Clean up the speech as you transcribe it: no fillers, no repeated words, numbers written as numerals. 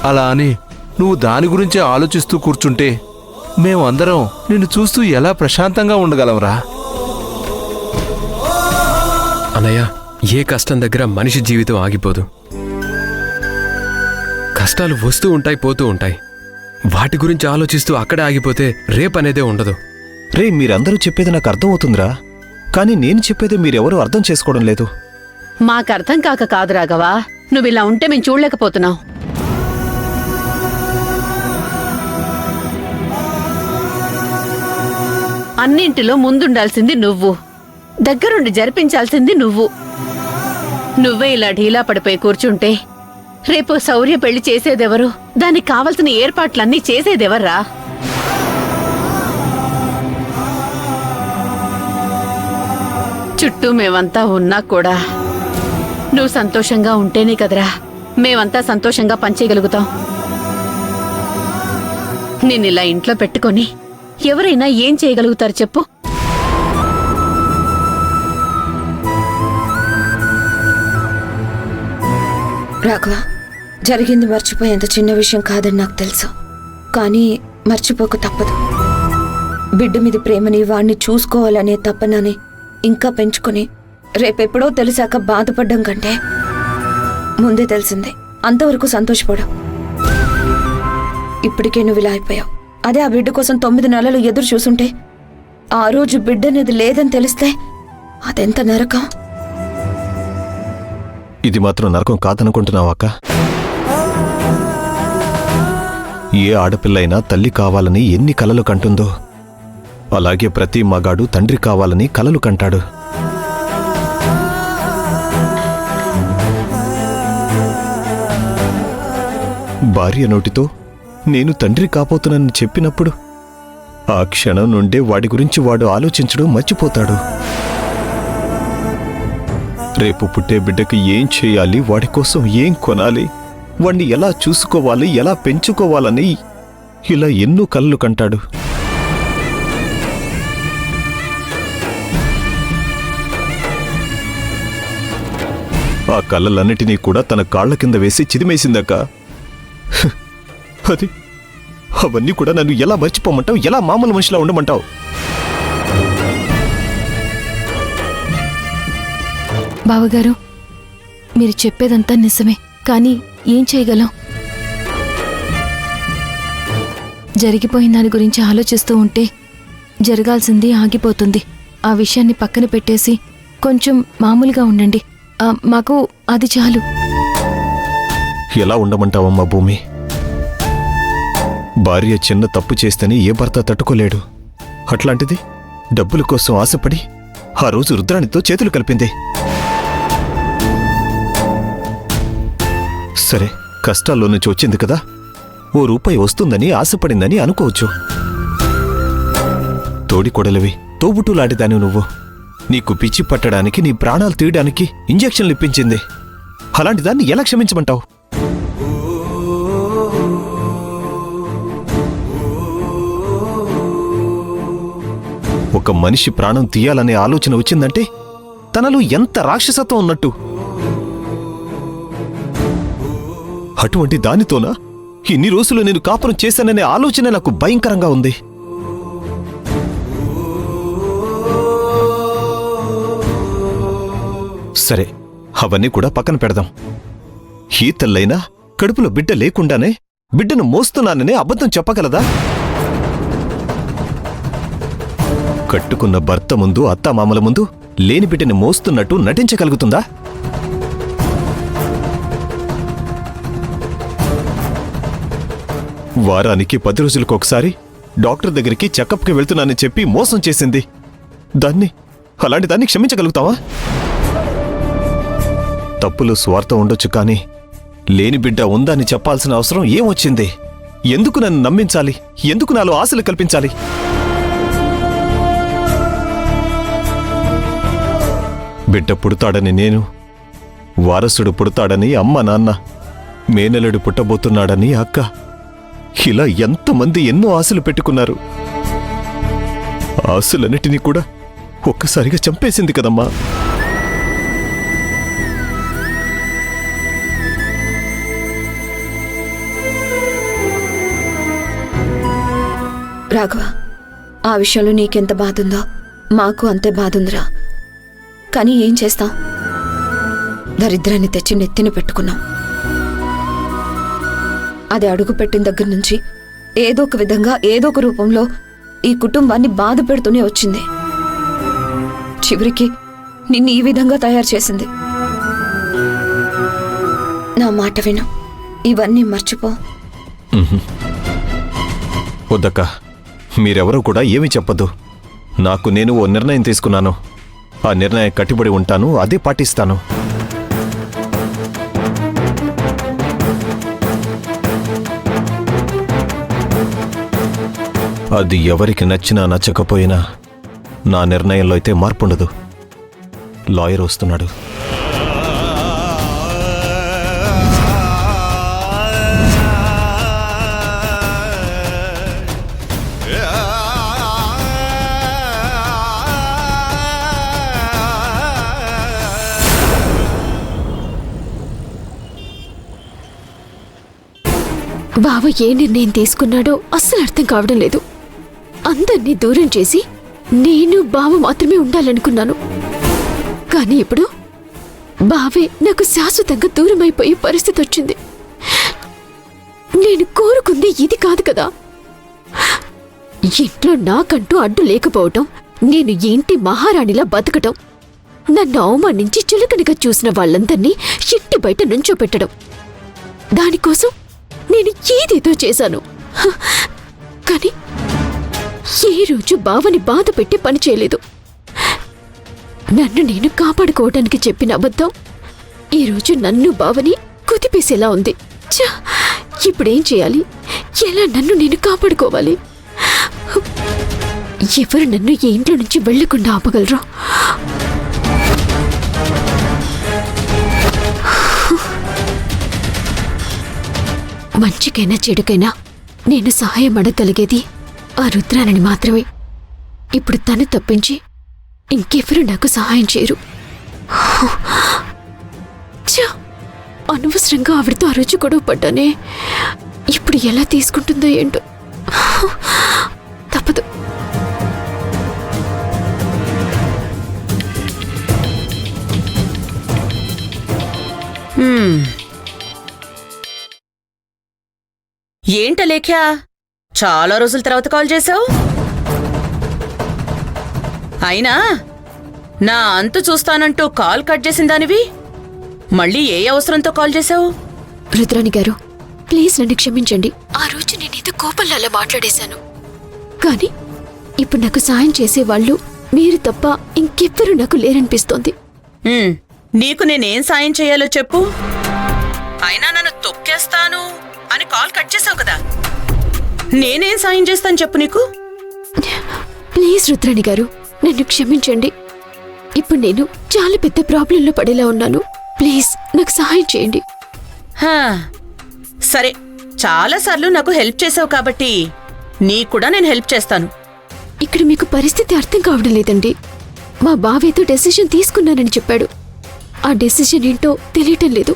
అలా అని నువ్వు దాని గురించే ఆలోచిస్తూ కూర్చుంటే మేమందరం నిన్ను చూస్తూ ఎలా ప్రశాంతంగా ఉండగలంరా? అన్నయ్య, ఏ కష్టం దగ్గర మనిషి జీవితం ఆగిపోదు. కష్టాలు వస్తూ ఉంటాయి, పోతూ ఉంటాయి. వాటి గురించి ఆలోచిస్తూ అక్కడే ఆగిపోతే రేపనేదే ఉండదు. రే, మీరందరూ చెప్పేది నాకు అర్థమవుతుందిరా, కానీ నేను చెప్పేది మీరెవరూ అర్థం చేసుకోవడం లేదు. మాకర్థం కాక కాదు రాఘవా, నువ్విలా ఉంటే మేము చూడలేకపోతున్నావు. అన్నింటిలో ముందుండాల్సింది నువ్వు, దగ్గరుండి జరిపించాల్సింది నువ్వు. నువ్వే ఇలా ఢీలా పడిపోయి కూర్చుంటే రేపు శౌర్య పెళ్లి చేసేదెవరు? దానికి కావలసిన ఏర్పాట్లన్నీ చేసేదెవర్రా? చుట్టూ మేమంతా ఉన్నా కూడా నువ్వు సంతోషంగా ఉంటేనే కదరా మేమంతా సంతోషంగా పనిచేయగలుగుతాం. నిన్నిలా ఇంట్లో పెట్టుకొని ఎవరైనా ఏం చేయగలుగుతారు చెప్పు? రాఘవ, జరిగింది మర్చిపోయేంత చిన్న విషయం కాదని నాకు తెలుసు, కానీ మర్చిపోక తప్పదు. బిడ్డ మీద ప్రేమని, వాణ్ణి చూసుకోవాలనే తపనని ఇంకా పెంచుకుని రేపెప్పుడో తెలిసాక బాధపడ్డం కంటే ముందే తెలిసిందే అంతవరకు సంతోషపడు. ఇప్పటికే నువ్వు ఇలా అయిపోయావు. అదే ఆ బిడ్డ కోసం 9 నెలలు ఎదురు చూసుంటే ఆ రోజు బిడ్డనేది లేదని తెలిస్తే అదెంత నరకం. ఇది మాత్రం నరకం కాదనుకుంటున్నావా అక్క? ఏ ఆడపిల్లైనా తల్లి కావాలని ఎన్ని కలలు కంటుందో అలాగే ప్రతి మగాడు తండ్రి కావాలని కలలు కంటాడు. భార్య నోటితో నేను తండ్రి కాబోతున్నానని చెప్పినప్పుడు ఆ క్షణం నుండే వాడి గురించి వాడు ఆలోచించడం మర్చిపోతాడు. రేపు పుట్టే బిడ్డకి ఏం చేయాలి, వాడి కోసం ఏం కొనాలి, వాణ్ణి ఎలా చూసుకోవాలి, ఎలా పెంచుకోవాలని ఇలా ఎన్నో కలలు కంటాడు. ఆ కళ్ళలన్నిటినీ కూడా తన కాళ్ల కింద వేసి చిదిమేసిందాక అది అవన్నీ కూడా నన్ను ఎలా మర్చిపోమంటావు, ఎలా మామూలు మనిషిలా ఉండమంటావు? బావగారు, మీరు చెప్పేదంతా నిజమే, కానీ ఏం చేయగలం? జరిగిపోయిన దాని గురించి ఆలోచిస్తూ ఉంటే జరగాల్సింది ఆగిపోతుంది. ఆ విషయాన్ని పక్కన పెట్టేసి కొంచెం మామూలుగా ఉండండి. మాకు అది చాలు. ఎలా ఉండమంటావమ్మా భూమి? భార్య చిన్న తప్పు చేస్తేనే ఏ భర్త తట్టుకోలేడు. అట్లాంటిది డబ్బుల కోసం ఆశపడి ఆ రోజు రుద్రాణితో చేతులు కలిపింది. సరే, కష్టాల్లో నుంచి వచ్చింది కదా, ఓ రూపాయి వస్తుందని ఆశపడిందని అనుకోవచ్చు. తోడికొడలివి, తోబుట్టులాంటిదాని నువ్వు. నీకు పిచ్చి పట్టడానికి, నీ ప్రాణాలు తీయడానికి ఇంజెక్షన్లు ఇప్పించింది. అలాంటి దాన్ని ఎలా క్షమించమంటావు? ఒక మనిషి ప్రాణం తీయాలనే ఆలోచన వచ్చిందంటే తనలో ఎంత రాక్షసత్వం ఉన్నట్టు. అటువంటి దానితోనా ఇన్ని రోజులు నేను కాపురం చేశాననే ఆలోచన నాకు భయంకరంగా ఉంది. సరే, అవన్నీ కూడా పక్కన పెడదాం. ఈ తల్లైనా కడుపులో బిడ్డ లేకుండానే బిడ్డను మోస్తున్నాననే అబద్ధం చెప్పగలదా? కట్టుకున్న భర్త ముందు, అత్తామామల ముందు లేని బిడ్డని మోస్తున్నట్టు నటించగలుగుతుందా? వారానికి 10 రోజులకొకసారి డాక్టర్ దగ్గరికి చెకప్కి వెళ్తున్నానని చెప్పి మోసం చేసింది. అలాంటి దాన్ని క్షమించగలుగుతావా? తప్పులు స్వార్థం ఉండొచ్చు, కానీ లేని బిడ్డ ఉందని చెప్పాల్సిన అవసరం ఏమొచ్చింది? ఎందుకు నన్ను నమ్మించాలి? ఎందుకు నాలో ఆశలు కల్పించాలి? బిడ్డ పుడతాడని నేను, వారసుడు పుడతాడని అమ్మ నాన్న, మేనలుడు పుట్టబోతున్నాడని అక్క, ఇలా ఎంతమంది ఎన్నో ఆశలు పెట్టుకున్నారు. ఆశలన్నిటినీ కూడా ఒక్కసారిగా చంపేసింది కదమ్మా. రాఘవ, ఆ విషయంలో నీకెంత బాధ ఉందో మాకు అంతే బాధ ఉందిరా. కానీ ఏం చేస్తాం, దరిద్రాన్ని తెచ్చి నెత్తిన పెట్టుకున్నాం. అది అడుగు పెట్టిన దగ్గర నుంచి ఏదో ఒక విధంగా ఏదో ఒక రూపంలో ఈ కుటుంబాన్ని బాధ పెడుతూనే వచ్చింది. చివరికి నిన్ను ఈ విధంగా తయారు చేసింది. నా మాట విను, ఇవన్నీ మర్చిపో. వద్దక్క, మీరెవరూ కూడా ఏమీ చెప్పొద్దు. నాకు నేను ఓ నిర్ణయం తీసుకున్నాను. ఆ నిర్ణయం కట్టుబడి ఉంటాను, అదే పాటిస్తాను. అది ఎవరికి నచ్చినా నచ్చకపోయినా నా నిర్ణయంలో అయితే మార్పుండదు. లాయర్ వస్తున్నాడు. బావ ఏ నిర్ణయం తీసుకున్నాడో అస్సలు అర్థం కావడం లేదు. అందర్నీ దూరం చేసి నేను బావ మాత్రమే ఉండాలనుకున్నాను. కానీ ఇప్పుడు బావే నాకు శాశ్వతంగా దూరం అయిపోయే పరిస్థితి వచ్చింది. నేను కోరుకుంది ఇది కాదు కదా. ఇంట్లో నాకంటూ అడ్డు లేకపోవటం, నేను ఇంటి మహారాణిలా బతకటం, నన్ను అవమానించి చులకనగా చూసిన వాళ్ళందర్నీ చిట్టి బయట నుంచోపెట్టడం, దానికోసం నేను ఏదేదో చేశాను. కానీ ఏ రోజు బావని బాధ పెట్టి పని చేయలేదు. నన్ను నేను కాపాడుకోవడానికి చెప్పిన అబద్ధం ఈరోజు నన్ను బావని కుదిపేసేలా ఉంది. ఛ! ఇప్పుడేం చేయాలి? ఎలా నన్ను నేను కాపాడుకోవాలి? ఎవరు నన్ను ఈ ఇంట్లో నుంచి వెళ్లకుండా ఆపగలరా? మంచికైనా చెడుకైనా నేను సహాయం అడగగలిగేది ఆ రుద్రాణిని మాత్రమే. ఇప్పుడు తను తప్పించి ఇంకెవరూ నాకు సహాయం చేయరు. ఛ! అనవసరంగా ఆవిడతో ఆ రోజు గొడవ పడ్డానే. ఇప్పుడు ఎలా తీసుకుంటుందో ఏంటో. తప్పదు. ఏంట లేఖ్యా, చాలా రోజుల తర్వాత కాల్ చేశావు. అయినా నా అంతు చూస్తానంటూ కాల్ కట్ చేసిన దానివి మళ్ళీ ఏ అవసరంతో కాల్ చేశావు? రుద్రాణి గారు, ప్లీజ్ నన్ను క్షమించండి. ఆ రోజు నేనేదో కోపంలో అలా మాట్లాడేశాను. కానీ ఇప్పుడు నాకు సాయం చేసేవాళ్ళు మీరు తప్ప ఇంకెవ్వరూ నాకు లేరనిపిస్తోంది. నీకు నేనేం సాయం చేయాలో చెప్పు. అయినా నన్ను తొక్కేస్తాను అని కాల్ కట్ చేశావు కదా, నేనేం సాయం చేస్తాను చెప్పు నీకు. ప్లీజ్ రుద్రాణి గారు, నన్ను క్షమించండి. ఇప్పుడు నేను చాలా పెద్ద ప్రాబ్లంలో పడేలా ఉన్నాను. ప్లీజ్ నాకు సహాయం చేయండి. సరే, చాలాసార్లు నాకు హెల్ప్ చేసావు కాబట్టి నీ కూడా నేను హెల్ప్ చేస్తాను. ఇక్కడ మీకు పరిస్థితి అర్థం కావడం లేదండి. మా బావేతో డెసిషన్ తీసుకున్నానని చెప్పాడు. ఆ డెసిషన్ ఏంటో తెలియటం లేదు.